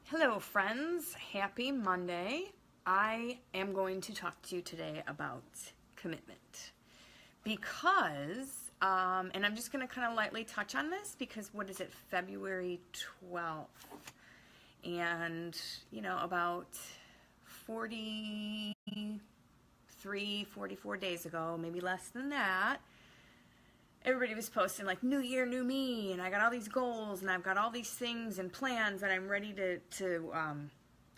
Hello, friends. Happy Monday. I am going to talk to you today about commitment because, and I'm just going to kind of lightly touch on this because what is it, February 12th? And, about 44 days ago, maybe less than that, everybody was posting like new year, new me, and I got all these goals and I've got all these things and plans that I'm ready to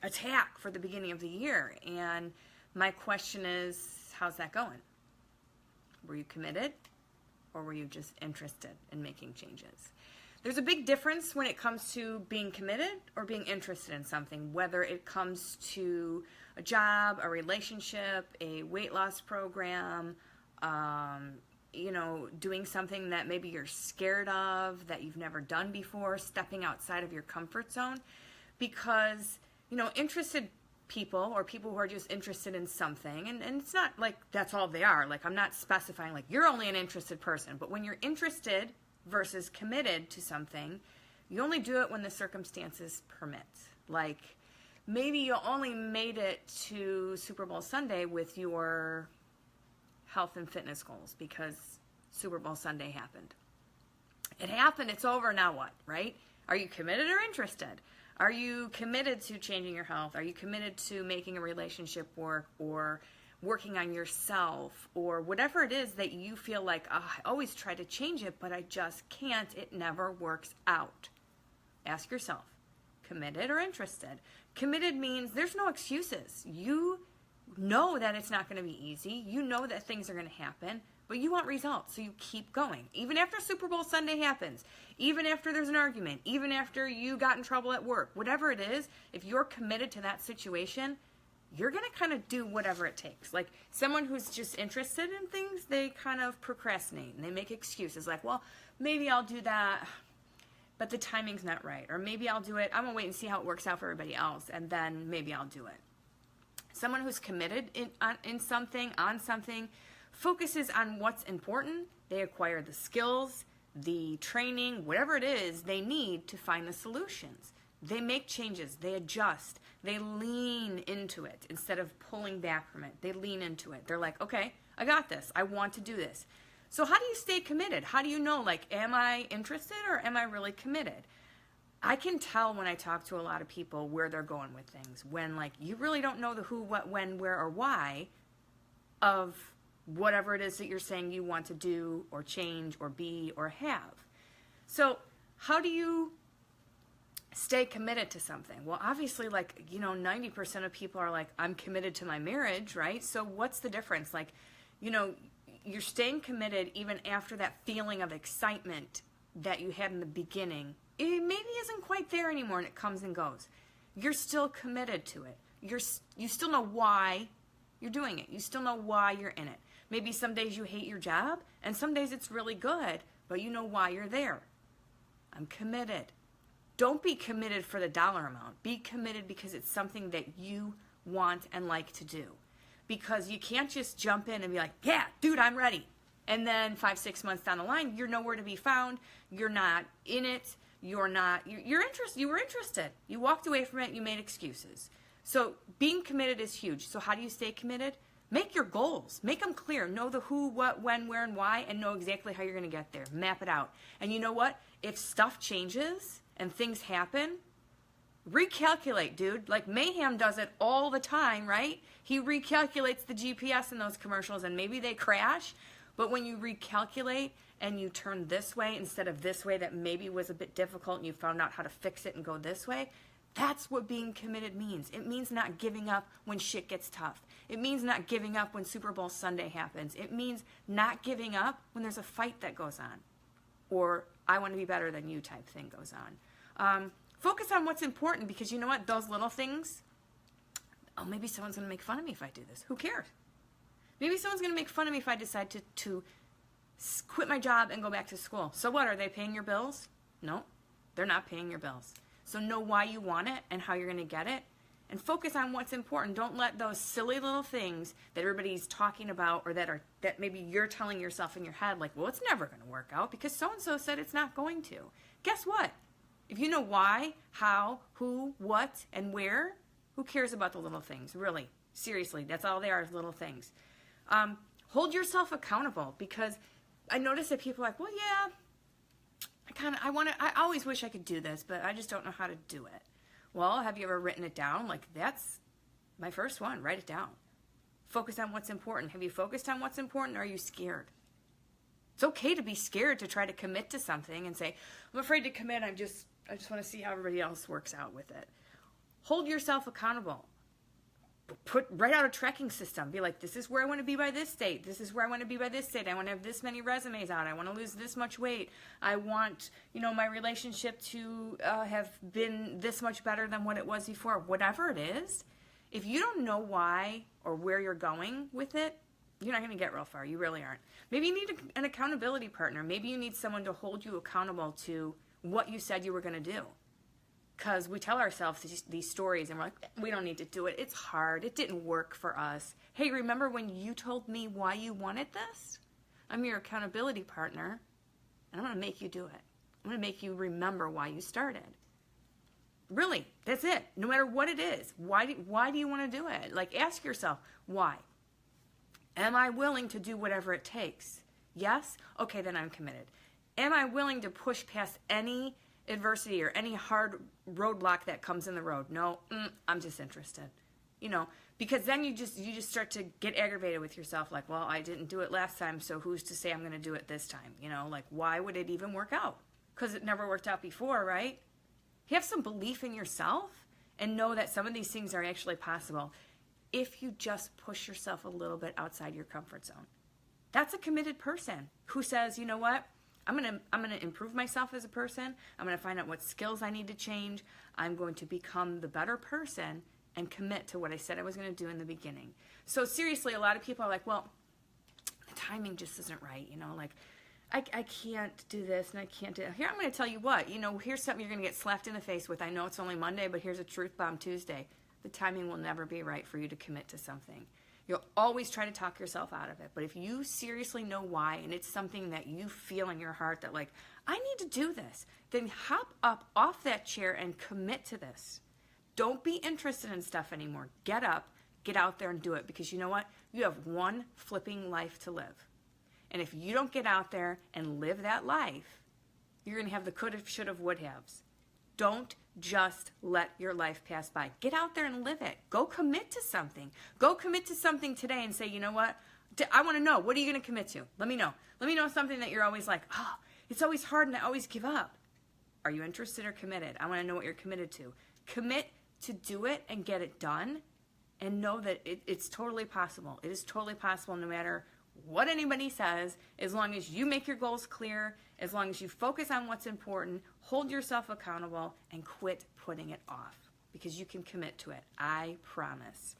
attack for the beginning of the year. And my question is, how's that going? Were you committed or were you just interested in making changes? There's a big difference when it comes to being committed or being interested in something, whether it comes to a job, a relationship, a weight loss program, doing something that maybe you're scared of, that you've never done before, stepping outside of your comfort zone. Because, interested people or people who are just interested in something, and it's not like that's all they are. Like, I'm not specifying like you're only an interested person, but when you're interested versus committed to something, you only do it when the circumstances permit. Like, maybe you only made it to Super Bowl Sunday with your health and fitness goals because Super Bowl Sunday happened. It happened, it's over, now what, right? Are you committed or interested? Are you committed to changing your health? Are you committed to making a relationship work or working on yourself or whatever it is that you feel like, oh, I always try to change it, but I just can't. It never works out. Ask yourself, committed or interested? Committed means there's no excuses. You know that it's not going to be easy. You know that things are going to happen, but you want results, so you keep going. Even after Super Bowl Sunday happens, even after there's an argument, even after you got in trouble at work, whatever it is, if you're committed to that situation, you're going to kind of do whatever it takes. Like someone who's just interested in things, they kind of procrastinate and they make excuses like, well, maybe I'll do that, but the timing's not right. Or maybe I'll do it, I'm going to wait and see how it works out for everybody else, and then maybe I'll do it. Someone who's committed on something, focuses on what's important. They acquire the skills, the training, whatever it is they need to find the solutions. They make changes, they adjust, they lean into it instead of pulling back from it. They lean into it. They're like, okay, I got this. I want to do this. So how do you stay committed? How do you know, like, am I interested or am I really committed? I can tell when I talk to a lot of people where they're going with things. When, like, you really don't know the who, what, when, where, or why of whatever it is that you're saying you want to do or change or be or have. So how do you stay committed to something? Well, obviously, 90% of people are like, I'm committed to my marriage, right? So what's the difference? Like, you're staying committed even after that feeling of excitement that you had in the beginning. It maybe isn't quite there anymore and it comes and goes. You're still committed to it. You still know why you're doing it. You still know why you're in it. Maybe some days you hate your job and some days it's really good, but you know why you're there. I'm committed. Don't be committed for the dollar amount. Be committed because it's something that you want and like to do. Because you can't just jump in and be like, yeah, dude, I'm ready. And then 5-6 months down the line, you're nowhere to be found. You're not in it. You're interested. You were interested. You walked away from it. You made excuses. So being committed is huge. So how do you stay committed? Make your goals. Make them clear. Know the who, what, when, where, and why, and know exactly how you're going to get there. Map it out. And you know what? If stuff changes and things happen, recalculate, dude. Like Mayhem does it all the time, right? He recalculates the GPS in those commercials, and maybe they crash. But when you recalculate and you turn this way instead of this way that maybe was a bit difficult and you found out how to fix it and go this way, that's what being committed means. It means not giving up when shit gets tough. It means not giving up when Super Bowl Sunday happens. It means not giving up when there's a fight that goes on. Or I want to be better than you type thing goes on. Focus on what's important because you know what? Those little things, oh, maybe someone's going to make fun of me if I do this. Who cares? Maybe someone's going to make fun of me if I decide to quit my job and go back to school. So what? Are they paying your bills? No, they're not paying your bills. So know why you want it and how you're going to get it. And focus on what's important. Don't let those silly little things that everybody's talking about or that maybe you're telling yourself in your head, like, well, it's never going to work out because so-and-so said it's not going to. Guess what? If you know why, how, who, what, and where, who cares about the little things? Really, seriously, that's all they are, is little things. Hold yourself accountable, because I notice that people are like, well, yeah, I always wish I could do this, but I just don't know how to do it. Well, have you ever written it down? Like, that's my first one. Write it down. Focus on what's important. Have you focused on what's important, or are you scared? It's okay to be scared to try to commit to something and say, I'm afraid to commit. I just want to see how everybody else works out with it. Hold yourself accountable. Write out a tracking system. Be like, this is where I want to be by this date. This is where I want to be by this date. I want to have this many resumes out. I want to lose this much weight. I want, my relationship to have been this much better than what it was before. Whatever it is, if you don't know why or where you're going with it, you're not going to get real far. You really aren't. Maybe you need an accountability partner. Maybe you need someone to hold you accountable to what you said you were going to do. Because we tell ourselves these stories and we're like, we don't need to do it. It's hard. It didn't work for us. Hey, remember when you told me why you wanted this? I'm your accountability partner, and I'm going to make you do it. I'm going to make you remember why you started. Really, that's it. No matter what it is. Why do you want to do it? Like, ask yourself, why? Am I willing to do whatever it takes? Yes? Okay, then I'm committed. Am I willing to push past any adversity or any hard roadblock that comes in the road? No, I'm disinterested. Because then you just start to get aggravated with yourself, like, well, I didn't do it last time, so who's to say I'm going to do it this time? Like, why would it even work out? Because it never worked out before, right? Have some belief in yourself and know that some of these things are actually possible if you just push yourself a little bit outside your comfort zone. That's a committed person who says, you know what? I'm gonna improve myself as a person. I'm gonna find out what skills I need to change. I'm going to become the better person and commit to what I said I was gonna do in the beginning. So seriously, a lot of people are like, well, the timing just isn't right. Like, I can't do this and I can't do it. Here, I'm gonna tell you what, here's something you're gonna get slapped in the face with. I know it's only Monday, but here's a truth bomb Tuesday. The timing will never be right for you to commit to something. You'll always try to talk yourself out of it. But if you seriously know why, and it's something that you feel in your heart that, like, I need to do this, then hop up off that chair and commit to this. Don't be interested in stuff anymore. Get up, get out there and do it, because you know what? You have one flipping life to live. And if you don't get out there and live that life, you're going to have the could-have, should-have, would-haves. Don't just let your life pass by. Get out there and live it. Go commit to something. Go commit to something today and say, you know what? I want to know. What are you going to commit to? Let me know. Let me know something that you're always like, oh, it's always hard and I always give up. Are you interested or committed? I want to know what you're committed to. Commit to do it and get it done, and know that it's totally possible. It is totally possible no matter what anybody says, as long as you make your goals clear, as long as you focus on what's important, hold yourself accountable, and quit putting it off, because you can commit to it. I promise.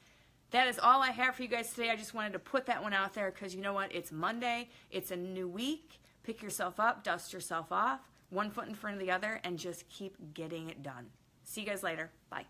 That is all I have for you guys today. I just wanted to put that one out there because you know what? It's Monday. It's a new week. Pick yourself up, dust yourself off, one foot in front of the other, and just keep getting it done. See you guys later. Bye.